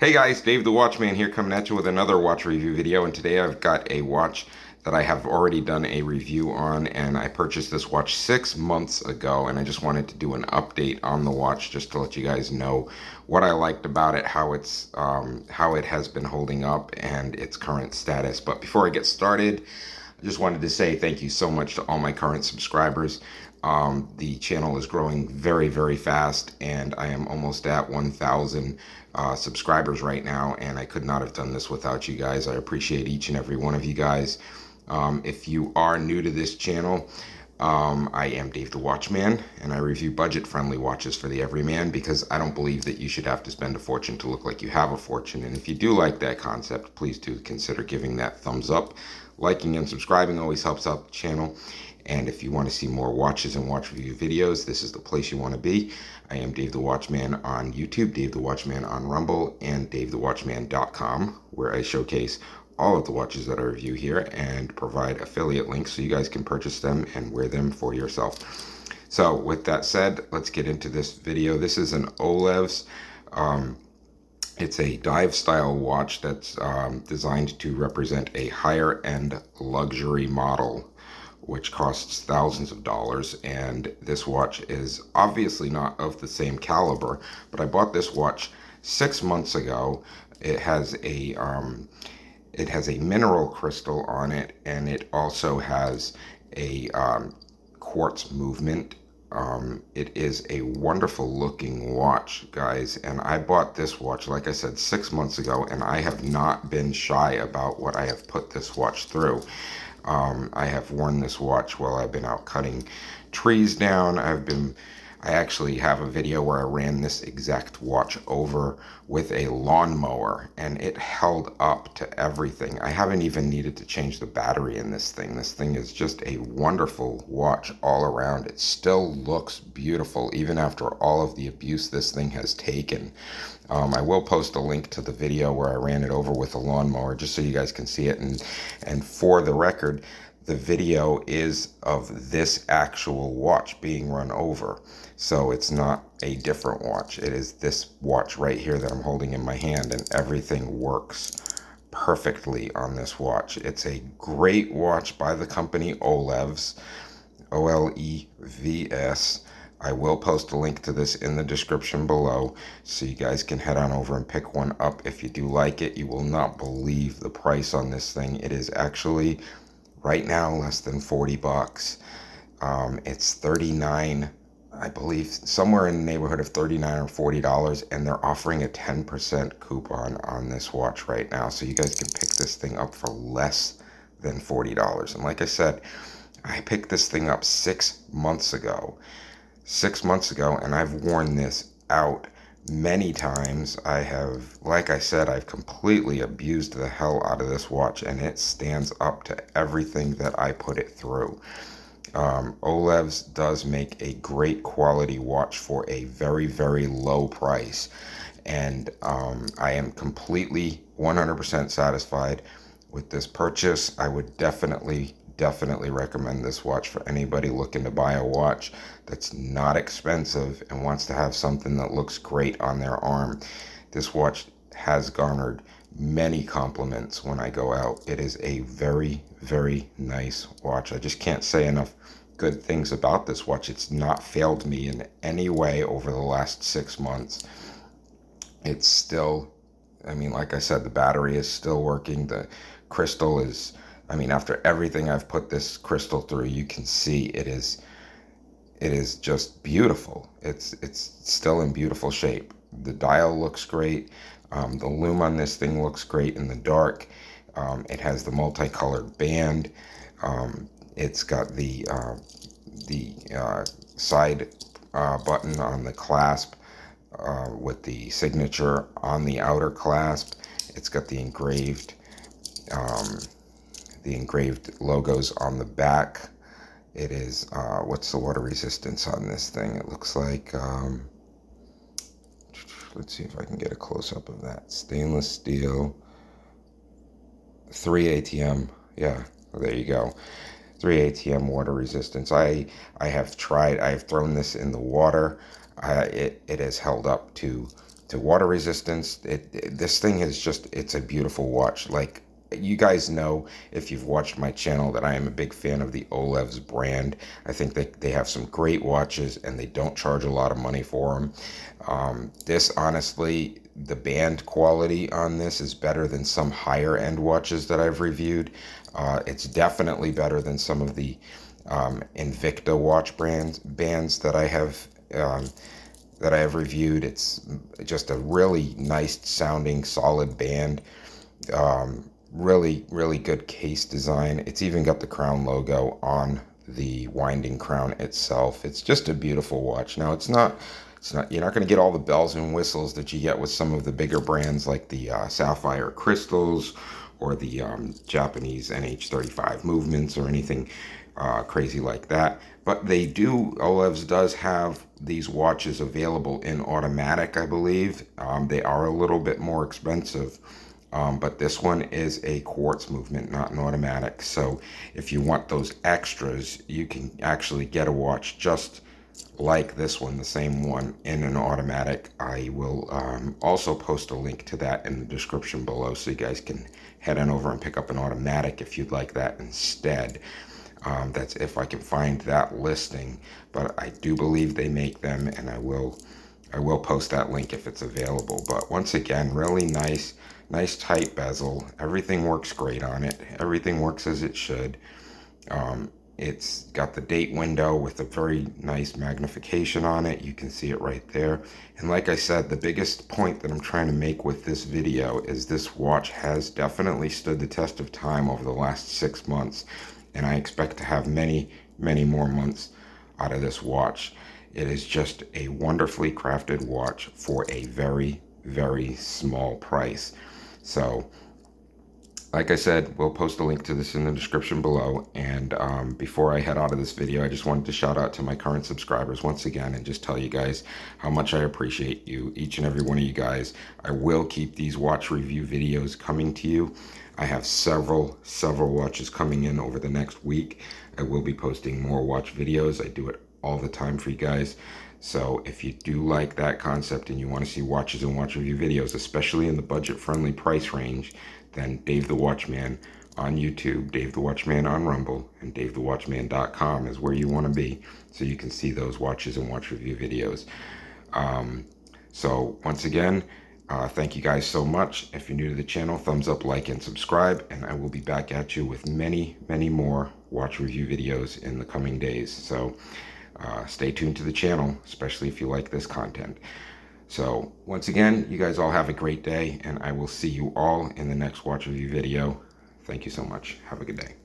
Hey guys, Dave the Watchman here coming at you with another watch review video, and today I've got a watch that I have already done a review on, and I purchased this watch 6 months ago, and I just wanted to do an update on the watch just to let you guys know what I liked about it, how it has been holding up, and its current status. But before I get started, I just wanted to say thank you so much to all my current subscribers. The channel is growing very, very fast, and I am almost at 1,000 subscribers right now, and I could not have done this without you guys. I appreciate each and every one of you guys. If you are new to this channel, I am Dave the Watchman, and I review budget-friendly watches for the everyman because I don't believe that you should have to spend a fortune to look like you have a fortune. And if you do like that concept, please do consider giving that thumbs up. Liking and subscribing always helps out the channel. And if you want to see more watches and watch review videos, this is the place you want to be. I am Dave the Watchman on YouTube, Dave the Watchman on Rumble, and DaveTheWatchman.com, where I showcase all of the watches that I review here and provide affiliate links so you guys can purchase them and wear them for yourself. So with that said, let's get into this video. This is an OLEVS. It's a dive style watch that's designed to represent a higher end luxury model, which costs thousands of dollars. And this watch is obviously not of the same caliber, but I bought this watch 6 months ago. It has a mineral crystal on it, and it also has a quartz movement. It is a wonderful looking watch, guys, and I bought this watch, like I said, 6 months ago, and I have not been shy about what I have put this watch through. I have worn this watch while I've been out cutting trees down. I actually have a video where I ran this exact watch over with a lawnmower, and it held up to everything. I haven't even needed to change the battery in this thing. This thing is just a wonderful watch all around. It still looks beautiful even after all of the abuse this thing has taken. I will post a link to the video where I ran it over with a lawnmower just so you guys can see it. And for the record, the video is of this actual watch being run over. So it's not a different watch. It is this watch right here that I'm holding in my hand, and everything works perfectly on this watch. It's a great watch by the company OLEVS, OLEVS. I will post a link to this in the description below so you guys can head on over and pick one up if you do like it. You will not believe the price on this thing. It is actually right now less than 40 bucks. It's 39, I believe, somewhere in the neighborhood of 39 or $40, and they're offering a 10% coupon on this watch right now. So you guys can pick this thing up for less than $40. And like I said, I picked this thing up 6 months ago. 6 months ago, and I've worn this out many times. Like I said, I've completely abused the hell out of this watch, and it stands up to everything that I put it through. OLEVS does make a great quality watch for a very, very low price, and I am completely 100% satisfied with this purchase. I would definitely recommend this watch for anybody looking to buy a watch that's not expensive and wants to have something that looks great on their arm. This watch has garnered many compliments when I go out. It is a very, very nice watch. I just can't say enough good things about this watch. It's not failed me in any way over the last 6 months. It's still, like I said, the battery is still working. The crystal is, after everything I've put this crystal through, you can see it is just beautiful. It's still in beautiful shape. The dial looks great. The lume on this thing looks great in the dark. It has the multicolored band. It's got the side button on the clasp with the signature on the outer clasp. It's got the engraved logos on the back. It is, what's the water resistance on this thing? It looks like, let's see if I can get a close-up of that. Stainless steel, 3 ATM, yeah, well, there you go. 3 ATM water resistance. I have thrown this in the water. It has held up to to water resistance. This thing is just, it's a beautiful watch. Like, you guys know, if you've watched my channel, that I am a big fan of the OLEVS brand. I think that they have some great watches, and they don't charge a lot of money for them. This, honestly, the band quality on this is better than some higher end watches that I've reviewed. It's definitely better than some of the Invicta watch bands that I have reviewed. It's just a really nice sounding, solid band. Really good case design. It's even got the crown logo on the winding crown itself. It's just a beautiful watch. Now, you're not going to get all the bells and whistles that you get with some of the bigger brands, like the Sapphire Crystals or the Japanese NH35 movements, or anything crazy like that. But OLEVS does have these watches available in automatic, I believe. They are a little bit more expensive. But this one is a quartz movement, not an automatic. So if you want those extras, you can actually get a watch just like this one, the same one, in an automatic. I will also post a link to that in the description below, so you guys can head on over and pick up an automatic if you'd like that instead. That's if I can find that listing, but I do believe they make them, and I will post that link if it's available. But once again, really nice tight bezel. Everything works great on it. Everything works as it should. It's got the date window with a very nice magnification on it. You can see it right there. And like I said, the biggest point that I'm trying to make with this video is this watch has definitely stood the test of time over the last 6 months, and I expect to have many more months out of this watch. It is just a wonderfully crafted watch for a very small price. So, like I said, we'll post a link to this in the description below. And before I head out of this video, I just wanted to shout out to my current subscribers once again, and just tell you guys how much I appreciate you, each and every one of you guys. I will keep these watch review videos coming to you. I have several watches coming in over the next week. I will be posting more watch videos. I do it all the time for you guys. So if you do like that concept and you want to see watches and watch review videos, especially in the budget-friendly price range, then Dave the Watchman on YouTube, Dave the Watchman on Rumble, and DaveTheWatchman.com is where you want to be, so you can see those watches and watch review videos. So once again, thank you guys so much. If you're new to the channel, thumbs up, like, and subscribe, and I will be back at you with many more watch review videos in the coming days. So stay tuned to the channel, especially if you like this content. So once again, you guys all have a great day, and I will see you all in the next watch review video. Thank you so much. Have a good day.